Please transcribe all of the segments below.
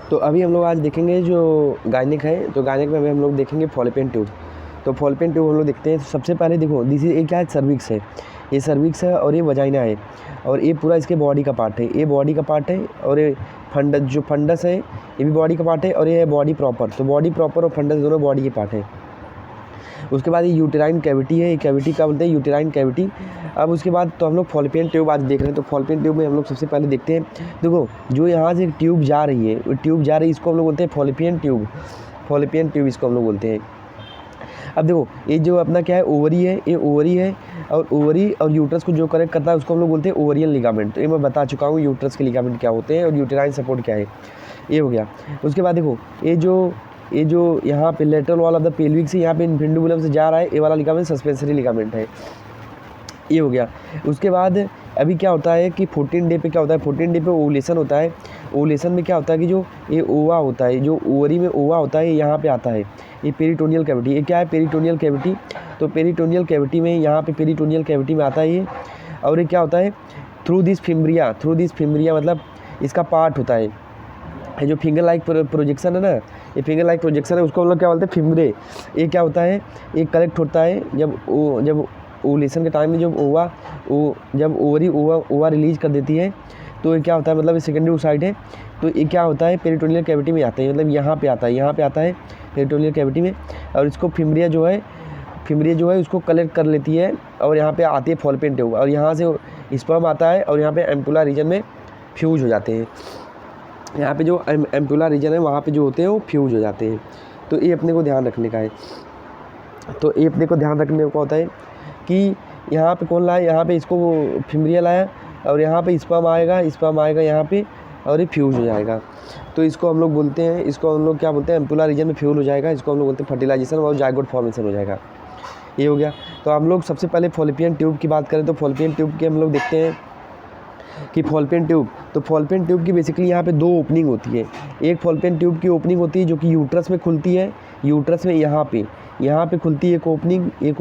तो अभी हम लोग आज देखेंगे जो गायनिक है, तो गायनिक में अभी हम लोग देखेंगे फॉलोपियन ट्यूब। तो फॉलोपियन ट्यूब हम लोग देखते हैं। तो सबसे पहले देखो ये क्या है, सर्विक्स है, ये सर्विक्स है और ये वजाइना है और ये पूरा इसके बॉडी का पार्ट है, ये बॉडी का पार्ट है। और ये जो फंडस है ये भी बॉडी का पार्ट है और ये है बॉडी प्रॉपर। तो बॉडी प्रॉपर और फंडस दोनों बॉडी के पार्ट है। उसके बाद ये यूटेराइन कैविटी है, ये कैविटी का बोलते हैं यूटेराइन कैविटी। अब उसके बाद तो हम लोग फॉलोपियन ट्यूब आज देख रहे हैं। तो फॉलोपियन ट्यूब में हम लोग सबसे पहले देखते हैं, देखो जो यहाँ से ट्यूब जा रही है, वो ट्यूब जा रही है, इसको हम लोग बोलते हैं फॉलोपियन ट्यूब। फॉलोपियन ट्यूब इसको हम लोग बोलते हैं। अब देखो ये जो अपना क्या है, ओवरी है, ये ओवरी है और ओवरी और यूट्रस को जो कनेक्ट करता है उसको हम लोग बोलते हैं ओवरियन लिगामेंट। तो ये मैं बता चुका हूँ यूट्रस के लिगामेंट क्या होते हैं और यूटेराइन सपोर्ट क्या है, ये हो गया। उसके बाद देखो ये जो यहाँ पे lateral wall of the pelvic से यहाँ पे इन्फिंडुबुलम से जा रहा है, ये वाला लिगामेंट सस्पेंसरी लिगामेंट है, ये हो गया। उसके बाद अभी क्या होता है कि 14 डे पे क्या होता है, 14 डे पे ओवुलेशन होता है। ओवुलेशन में क्या होता है कि जो ये ओवा होता है, जो ओवरी में ओवा होता है, यहाँ पे आता है, ये पेरिटोनियल कैविटी। ये क्या है, पेरिटोनियल कैविटी। तो पेरिटोनियल कैविटी में यहाँ पे पेरिटोनियल कैविटी में आता है ये। और ये क्या होता है, थ्रू दिस फिम्ब्रिया मतलब इसका पार्ट होता है। ये जो फिंगर लाइक प्रोजेक्शन है ना, ये फिंगर लाइक प्रोजेक्शन है, उसको हम लोग क्या बोलते हैं, फिम्ब्रे। ये क्या होता है, ये कलेक्ट होता है जब ओवुलेशन के टाइम में जब ओवरी ओवा रिलीज कर देती है, तो ये क्या होता है, मतलब ये सेकेंडरी ओसाइट है। तो ये क्या होता है, पेरिटोनियल कैविटी में आता है, मतलब यहाँ पे आता है पेरिटोनियल कैविटी में। और इसको फिम्ब्रिया जो है उसको कलेक्ट कर लेती है और यहाँ पे आती है फॉलोपियन ट्यूब। और यहाँ से स्पर्म आता है और यहाँ पे एम्पुला रीजन में फ्यूज हो जाते हैं। यहाँ पे जो एम्पुला रीजन है वहाँ पे जो होते हैं वो फ्यूज हो जाते हैं। तो ये अपने को ध्यान रखने का है। तो ये अपने को ध्यान रखने का होता है कि यहाँ पे कौन लाया, यहाँ पे इसको फिम्ब्रिया लाया और यहाँ पे स्पर्म आएगा यहाँ पे और ये फ्यूज हो जाएगा। तो इसको हम लोग बोलते हैं, इसको हम लोग क्या बोलते हैं, एम्पुला रीजन में फ्यूज हो जाएगा, इसको हम लोग बोलते हैं फर्टिलाइजेशन और जाइगोट फॉर्मेशन हो जाएगा, ये हो गया। तो हम लोग सबसे पहले फॉलोपियन ट्यूब की बात करें तो फॉलोपियन ट्यूब के हम लोग देखते हैं कि फॉलोपियन ट्यूब की बेसिकली यहाँ पे दो ओपनिंग होती है। एक फॉलोपियन ट्यूब की ओपनिंग होती है जो कि यूट्रस में खुलती है, यूट्रस में यहाँ पे खुलती है एक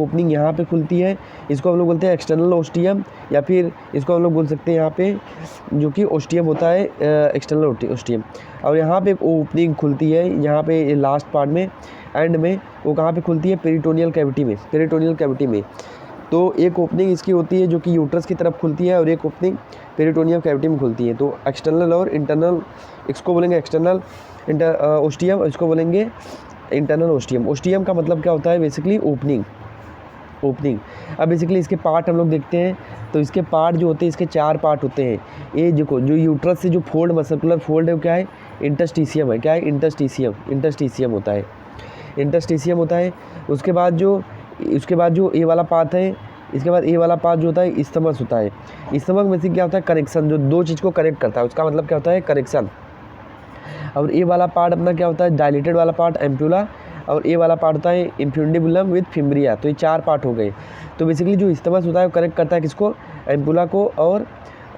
ओपनिंग यहाँ पे खुलती है। इसको हम लोग बोलते हैं एक्सटर्नल ओस्टियम, या फिर इसको हम लोग बोल सकते हैं यहाँ पे जो कि ओस्टियम होता है, एक्सटर्नल ओस्टियम। और यहाँ पे एक ओपनिंग खुलती है, यहाँ पे लास्ट पार्ट में एंड में, वो कहाँ पे खुलती है, पेरिटोनियल कैविटी में। तो एक ओपनिंग इसकी होती है जो कि यूट्रस की तरफ खुलती है और एक ओपनिंग पेरिटोनियल कैविटी में खुलती है। तो एक्सटर्नल और इंटरनल, इसको बोलेंगे एक्सटर्नल ओस्टियम, इसको बोलेंगे इंटरनल ओस्टियम। ओस्टियम का मतलब क्या होता है, बेसिकली ओपनिंग। अब बेसिकली इसके पार्ट हम लोग देखते हैं। तो इसके पार्ट जो होते हैं, इसके 4 पार्ट होते हैं। ये जो यूट्रस से जो फोल्ड, सर्कुलर फोल्ड है, वो क्या है, इंटरस्टिशियम है। क्या है, इंटरस्टिशियम होता है। उसके बाद जो ये वाला पार्ट है, इसके बाद ये वाला पार्ट जो होता है इस्थमस होता है। इस्थमस में से क्या होता है, कनेक्शन, जो दो चीज़ को कनेक्ट करता है, उसका मतलब क्या होता है, कनेक्शन। और ये वाला पार्ट अपना क्या होता है, डायलेटेड वाला पार्ट एम्पुला, और ये वाला पार्ट होता है इन्फिंडिबुलम विद फिम्ब्रिया। तो ये 4 पार्ट हो गए। तो बेसिकली जो इस्थमस होता है वो कनेक्ट करता है किसको, एम्पुला को, और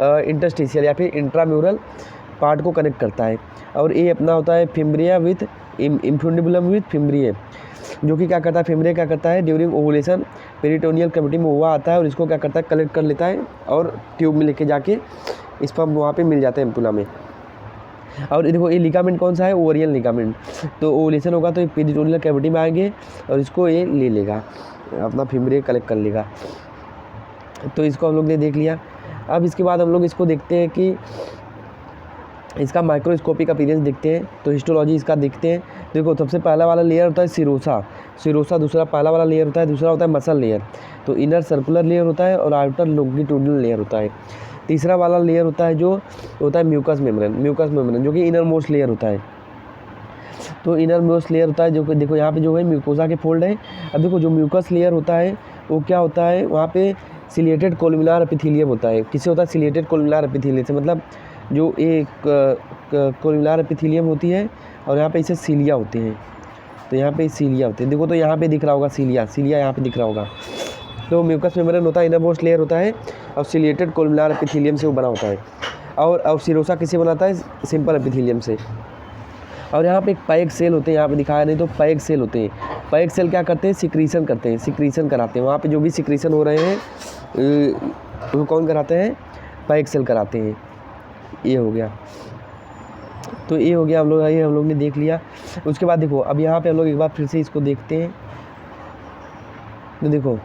इंटरस्टिशियल या फिर इंट्राम्यूरल पार्ट को कनेक्ट करता है। और ये अपना होता है फिम्ब्रिया विद इन्फिंडिबुलम विद फिम्ब्रिया, जो कि क्या करता है, फिम्ब्रिया क्या करता है, ड्यूरिंग ओवुलेशन पेरिटोनियल कैविटी में ओवा आता है और इसको क्या करता है, कलेक्ट कर लेता है और ट्यूब में लेके जाके स्पर्म वहाँ पे मिल जाता है एम्पुला में। और देखो ये लिगामेंट कौन सा है, ओवरियन लिगामेंट। तो ओवुलेशन होगा तो ये पेरिटोनियल कैविटी में आएंगे और इसको ये ले लेगा, अपना फिम्ब्रिया कलेक्ट कर लेगा। तो इसको हम लोग ने देख लिया। अब इसके बाद हम लोग इसको देखते हैं कि इसका माइक्रोस्कोपिक अपीयरेंस देखते हैं। तो हिस्टोलॉजी इसका देखते हैं। देखो सबसे पहला वाला लेयर होता है सिरोसा, दूसरा पहला वाला लेयर होता है, दूसरा होता है मसल लेयर। तो इनर सर्कुलर लेयर होता है और आउटर लॉन्गिट्यूडिनल लेयर होता है। तीसरा वाला लेयर होता है जो होता है म्यूकस मेम्ब्रेन, जो कि इनर मोस्ट लेयर होता है। तो इनर मोस्ट लेयर होता है जो कि देखो यहाँ पे जो है म्यूकोसा के फोल्ड है। अब देखो जो म्यूकस लेयर होता है वो क्या होता है, वहाँ पे सिलिएटेड कोलुमिनार एपिथेलियम होता है। किससे होता है, सिलिएटेड कोलुमिनार एपिथेलियम से, मतलब जो एक कोलुमिनार एपिथेलियम होती है और यहाँ पे इसे सीलिया होते हैं। तो यहाँ पे सीलिया होते हैं, देखो तो यहाँ पे दिख रहा होगा सीलिया यहाँ पे दिख रहा होगा। तो म्यूकस मेम्ब्रेन होता है, इनर मोस्ट लेयर होता है और सिलिएटेड कोलुमिनार एपिथेलियम से वो बना होता है। और सिरोसा किससे बनाता है, सिंपल एपिथेलियम से। और यहाँ पे एक पैक सेल होते हैं, यहाँ पे दिखाया नहीं तो पैक सेल होते हैं। पैक सेल क्या करते हैं, सिक्रीशन कराते हैं। वहाँ पे जो भी सिक्रीशन हो रहे हैं वो कौन कराते हैं, पैक सेल कराते हैं। ये हो गया। तो ये हो गया ये हम लोग ने देख लिया। उसके बाद देखो अब यहाँ पे हम लोग एक बार फिर से इसको देखते हैं। तो देखो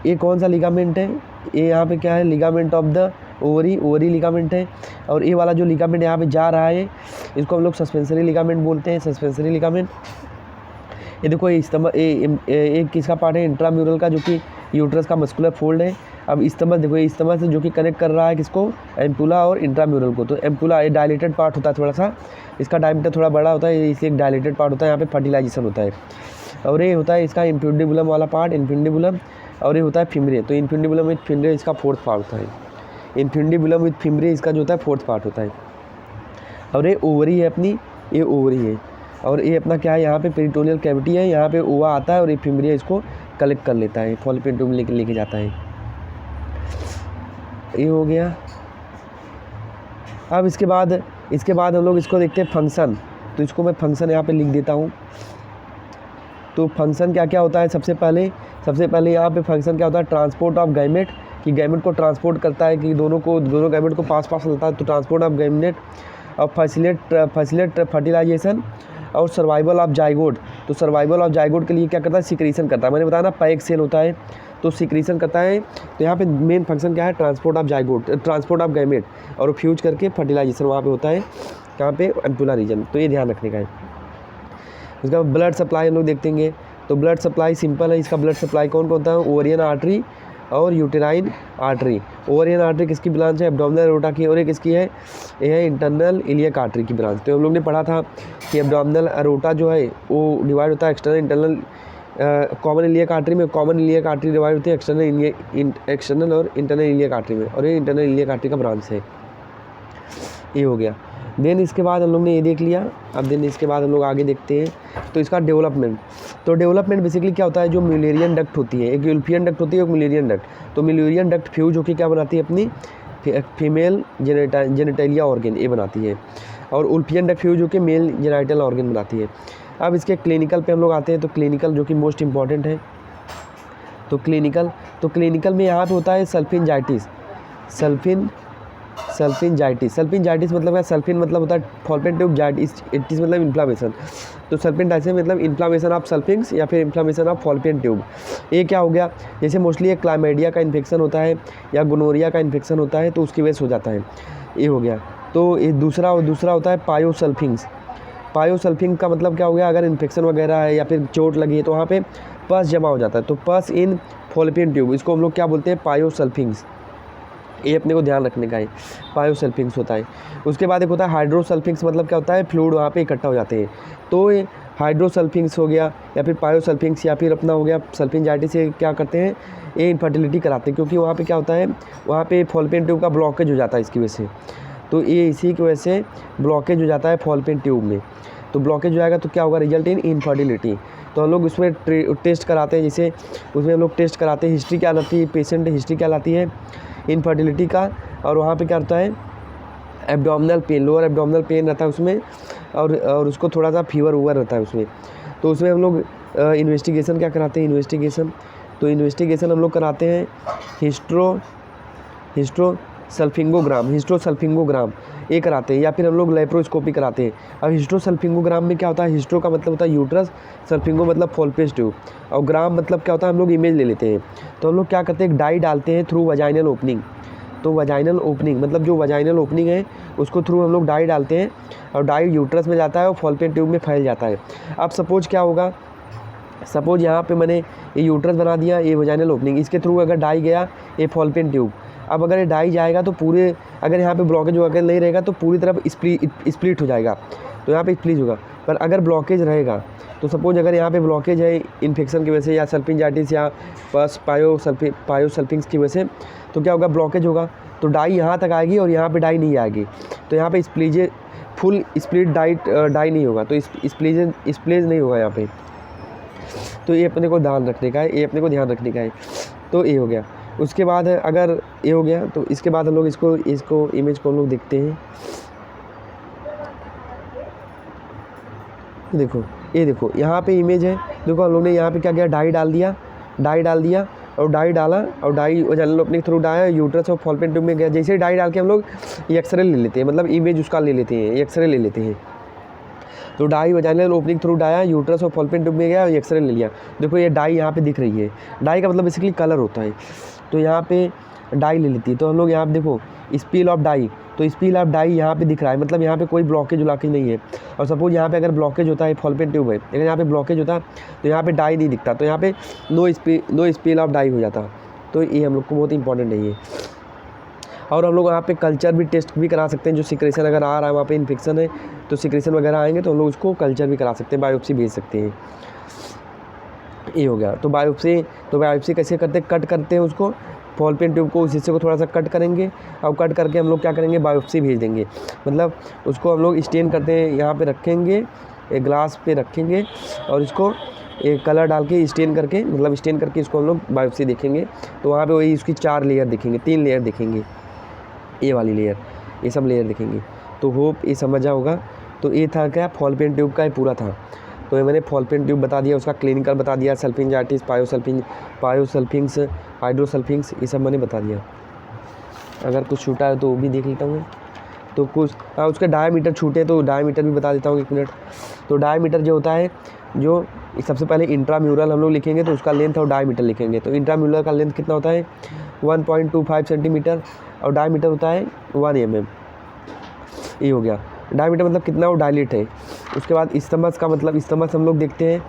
ये कौन सा लिगामेंट है, ये यहाँ पे क्या है, ligament of the ovary ligament है। और ये वाला जो लिगामेंट यहाँ पे जा रहा है इसको हम लोग सस्पेंसरी लिगामेंट बोलते हैं, सस्पेंसरी लिगामेंट। ये देखो ये किसका पार्ट है, इंट्राम्यूरल का, जो कि यूट्रस का मस्कुलर फोल्ड है। अब इस्टमस देखो, ये इस्टमस है जो कि कनेक्ट कर रहा है किसको, एम्पुला और इंट्राम्यूरल को। तो एम्पुला ये डायलेटेड पार्ट होता है, थोड़ा सा इसका डायमीटर थोड़ा बड़ा होता है, इसलिए एक डायलेटेड पार्ट होता है, यहाँ पे फर्टिलाइजेशन होता है। और ये होता है इसका इन्फ्यूंडिबुलम वाला पार्ट, इन्फ्यूंडिबुलम। और ये होता है फिमरे, तो इन्फ्यूंडिबुलम विथ फिमरे इसका फोर्थ पार्ट होता है। इन्फ्यूंडिबुलम विथ फिमरे इसका जो होता है फोर्थ पार्ट होता है। और ये ओवरी है अपनी, ये ओवरी है। और ये अपना क्या है, यहाँ पे पेरिटोनियल कैविटी है, यहाँ पे ओवा आता है और ये फिमरिया इसको कलेक्ट कर लेता है, फॉलोपियन ट्यूब लेके जाता है। ये हो गया। अब इसके बाद हम लोग इसको देखते हैं फंक्शन। तो इसको मैं फंक्शन यहाँ पे लिख देता हूँ। तो फंक्शन क्या क्या होता है, सबसे पहले यहाँ पे फंक्शन क्या होता है, ट्रांसपोर्ट ऑफ गैमेट, कि गैमेट को ट्रांसपोर्ट करता है, कि दोनों गैमेट को पास लेता है, तो ट्रांसपोर्ट ऑफ गैमेट। और फैसिलेट फर्टिलाइजेशन और सर्वाइवल ऑफ जाइगोट। तो सर्वाइवल ऑफ जाइगोट के लिए क्या करता है, सिक्रीशन करता है। मैंने बताया ना पैक सेल होता है तो सिक्रीशन करता है। तो यहाँ पे मेन फंक्शन क्या है, transport of zygote, transport of gamete, और फ्यूज करके फर्टिलाइजेशन वहाँ पे होता है, कहाँ पे, एम्पुला रीजन। तो ये ध्यान रखने का है। उसके बाद ब्लड सप्लाई हम लोग देखेंगे। तो ब्लड सप्लाई सिंपल है, इसका ब्लड सप्लाई कौन कौन सा है, ओवरियन आर्टरी और यूटेराइन आर्टरी। ओवरियन आर्टरी किसकी ब्रांच है, एब्डोमिनल एरोटा की, और ये किसकी है, ये है इंटरनल इलियक आर्टरी की ब्रांच। तो हम लोग ने पढ़ा था कि एब्डोमिनल एरोटा जो है वो डिवाइड होता है external internal, common iliac artery में। कॉमन इलियक आर्टरी डिवाइड होती है एक्सटर्नल और इंटरनल इलियक आर्टरी में, और ये इंटरनल इलियक आर्टरी का ब्रांच है। ये हो गया। देन इसके बाद हम लोग ने ये देख लिया। अब देन इसके बाद हम लोग आगे देखते हैं तो इसका डेवलपमेंट। तो डेवलपमेंट बेसिकली क्या होता है, जो म्यूलेरियन डक्ट होती है, एक यूल्फियन डक्ट होती है, एक म्यूलेरियन डक्ट। तो म्यूलेरियन डक्ट फ्यूज होकर क्या बनाती है, अपनी फीमेल जेनेटेलिया ऑर्गन ये बनाती है, और उल्फियन डक्ट फ्यूज होकर मेल जेनाइटल ऑर्गन बनाती है। अब इसके क्लिनिकल पे हम लोग आते हैं। तो क्लिनिकल जो कि मोस्ट इंपॉर्टेंट है। तो क्लिनिकल में यहाँ पे होता है सल्फिनजाइटिस। सल्फिनजाइटिस मतलब क्या, सल्फिन मतलब होता है फॉलोपियन ट्यूब, जाइटिस मतलब इन्फ्लामेशन। तो सल्फिनजाइटिस मतलब इन्फ्लामेशन ऑफ सल्फिंक्स या फिर इन्फ्लामेशन ऑफ फॉलोपियन ट्यूब। ये क्या हो गया, जैसे मोस्टली एक क्लाइमेडिया का इन्फेक्शन होता है या गोनोरिया का इन्फेक्शन होता है, तो उसकी वजह से हो जाता है, ये हो गया। तो ये दूसरा होता है पायोसल्फिंग्स। पायोसल्फिंग का मतलब क्या हो गया, अगर इन्फेक्शन वगैरह है या फिर चोट लगी है तो वहाँ पे पस जमा हो जाता है। तो पस इन फॉलोपियन ट्यूब, इसको हम लोग क्या बोलते हैं, पायोसल्फिंग्स। ये अपने को ध्यान रखने का है, पायोसल्फिंग्स होता है। उसके बाद एक होता है हाइड्रोसल्फिंग्स, मतलब क्या होता है, फ्लूइड वहाँ पे इकट्ठा हो जाते हैं। तो ये हाइड्रोसल्फिंग्स हो गया या फिर पायोसल्फिंग्स या फिर अपना हो गया सल्फिनजाइटिस से क्या करते हैं, ये इनफर्टिलिटी कराते हैं, क्योंकि वहाँ पे क्या होता है, वहाँ पे फॉलोपियन ट्यूब का ब्लॉकेज हो जाता है इसकी वजह से। तो ये इसी की वजह से ब्लॉकेज हो जाता है फॉलोपियन ट्यूब में। तो ब्लॉकेज हो जाएगा तो क्या होगा, रिजल्ट इन इनफर्टिलिटी। तो हम लोग उसमें टेस्ट कराते हैं, जैसे उसमें हम लोग टेस्ट कराते हैं, हिस्ट्री क्या लाती है, पेशेंट हिस्ट्री क्या लाती है इनफर्टिलिटी का। और वहाँ पे क्या होता है, abdominal pain, lower abdominal pain रहता है उसमें, और उसको थोड़ा सा फीवर वूवर रहता है उसमें। तो उसमें हम लोग इन्वेस्टिगेशन क्या कराते हैं, तो इन्वेस्टिगेशन हम लोग कराते हैं हिस्ट्रोसल्फिंगोग्राम ये कराते हैं, या फिर हम लोग लेप्रोस्कोपी कराते हैं। अब हिस्ट्रोसल्फिंगोग्राम में क्या होता है, हिस्ट्रो का मतलब होता है यूट्रस, सल्फिंगो मतलब फॉलोपियन ट्यूब, और ग्राम मतलब क्या होता है, हम लोग इमेज ले लेते हैं। तो हम लोग क्या करते हैं, एक डाई डालते हैं थ्रू वजाइनल ओपनिंग। तो वजाइनल ओपनिंग मतलब जो वजाइनल ओपनिंग है उसको थ्रू हम लोग डाई डालते हैं, और डाई यूट्रस में जाता है और फॉलोपियन ट्यूब में फैल जाता है। अब सपोज क्या होगा, सपोज यहाँ पे मैंने ये यूट्रस बना दिया, ये वजाइनल ओपनिंग, इसके थ्रू अगर डाई गया ये फॉलोपियन ट्यूब। अब अगर ये डाई जाएगा तो पूरे, अगर यहाँ पे ब्लॉकेज अगर नहीं रहेगा तो पूरी तरफ स्प्लिट हो जाएगा, तो यहाँ पे स्प्लिट होगा। पर अगर ब्लॉकेज रहेगा तो सपोज अगर यहाँ पे ब्लॉकेज है इन्फेक्शन की वजह से या सल्फिनजाइटिस या पस पायोसल्फिंग्स की वजह से, तो क्या होगा, ब्लॉकेज होगा, तो डाई यहाँ तक आएगी और यहाँ पे डाई नहीं आएगी, तो यहाँ पे फुल स्प्लिट डाई नहीं होगा, तो स्प्लेज नहीं होगा यहाँ पे। तो ये अपने को ध्यान रखने का है, तो ये हो गया। उसके बाद अगर ये हो गया तो इसके बाद हम लोग इसको इमेज को हम लोग देखते हैं। ये देखो यहाँ पे इमेज है। देखो हम लोग ने यहाँ पे क्या किया, डाई डाल दिया, और डाई डाला और डाई वजाइनल ओपनिंग थ्रू डाया, यूट्रस और फॉल्पियन ट्यूब में गया। जैसे ही डाई डाल के हम लोग ये एक्सरे ले लेते हैं, मतलब इमेज उसका ले लेते हैं, एक्सरे ले लेते हैं। तो डाई वजाइनल ओपनिंग थ्रू डाया, यूट्रस और फॉल्पियन ट्यूब में गया और एक्सरे ले लिया। देखो ये डाई यहाँ पे दिख रही है, डाई का मतलब बेसिकली कलर होता है। तो यहाँ पे डाई ले लेती है, तो हम लोग यहाँ पे देखो स्पील ऑफ डाई, तो स्पील ऑफ डाई यहाँ पे दिख रहा है, मतलब यहाँ पे कोई ब्लॉकेज व्लॉकेज नहीं है। और सपोज यहाँ पे अगर ब्लॉकेज होता है, फॉल्पियन ट्यूब है, अगर यहाँ पे ब्लॉकेज होता तो यहाँ पे डाई नहीं दिखता, तो यहाँ पे नो स्पील ऑफ डाई हो जाता। तो ये हम लोग को बहुत इंपॉर्टेंट है ये। और हम लोग वहाँ पे कल्चर भी टेस्ट भी करा सकते हैं, जो सिक्रेशन अगर आ रहा है वहाँ पे इन्फेक्शन है तो सिक्रेशन वगैरह आएंगे तो हम लोग उसको कल्चर भी करा सकते हैं, बायोप्सी भेज सकते हैं। ये हो गया। तो बायोप्सी कैसे करते हैं, कट करते हैं उसको, फॉल्पियन ट्यूब को, उस हिस्से को थोड़ा सा कट करेंगे और कट करके हम लोग क्या करेंगे, बायोप्सी भेज देंगे। मतलब उसको हम लोग स्टेन करते हैं, यहाँ पे रखेंगे, एक ग्लास पे रखेंगे और इसको एक कलर डाल के स्टेन करके, मतलब स्टेन करके इसको हम लोग बायोप्सी देखेंगे। तो वहाँ पे वही उसकी 4 लेयर दिखेंगे, 3 लेयर दिखेंगे, ये वाली लेयर, ये सब लेयर दिखेंगे। तो होप ये समझा होगा। तो ये था क्या, फॉल्पियन ट्यूब का ये पूरा था। तो ये मैंने फॉल्पियन ट्यूब बता दिया, उसका क्लिनिकल बता दिया, सल्फिंजाइटिस, पायोसल्फिंग्स, हाइड्रोसल्फिंग्स, ये सब मैंने बता दिया। अगर कुछ छूटा है तो वो भी देख लेता हूँ। तो कुछ उसके डायमीटर छूटे तो डायमीटर भी बता देता हूँ, 1 मिनट। तो डायमीटर जो होता है, जो सबसे पहले इंट्राम्यूरल हम लोग लिखेंगे तो उसका लेंथ और डायमीटर लिखेंगे। तो इंट्राम्यूरल का लेंथ कितना होता है, 1.25 सेंटीमीटर और डायमीटर होता है 1 mm। ये हो गया। डायमीटर मतलब कितना वो डायलेट है। उसके बाद इस्तमस का मतलब, इस्तमस हम लोग देखते हैं,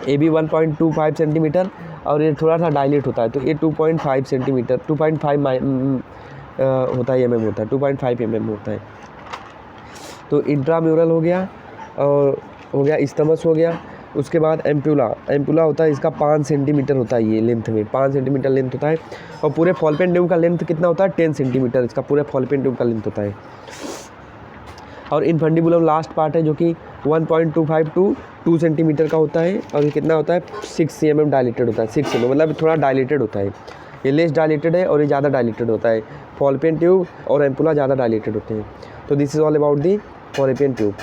ये भी 1.25 सेंटीमीटर और ये थोड़ा सा डायलेट होता है, तो ये 2.5 सेंटीमीटर, 2.5 होता है, mm होता है, 2.5 mm होता है। तो इंट्राम्यूरल हो गया और हो गया, इस्तमस हो गया। उसके बाद एम्पुला होता है, इसका 5 सेंटीमीटर होता है, ये लेंथ में 5 सेंटीमीटर लेंथ होता है। और पूरे फॉल्पियन ट्यूब का लेंथ कितना होता है, 10 सेंटीमीटर इसका पूरे फॉल्पियन ट्यूब का लेंथ होता है। और इनफंडिबुलम लास्ट पार्ट है जो कि 1.25 टू 2 सेंटीमीटर का होता है और ये कितना होता है, 6 mm डायलेटेड होता है। 6 mm मतलब थोड़ा डायलेटेड होता है, ये लेस डायलेटेड है और ये ज़्यादा डायलेटेड होता है। फॉल्पियन ट्यूब और एम्पुला ज़्यादा डायलेटेड होते हैं। तो this is all about the fallopian tube.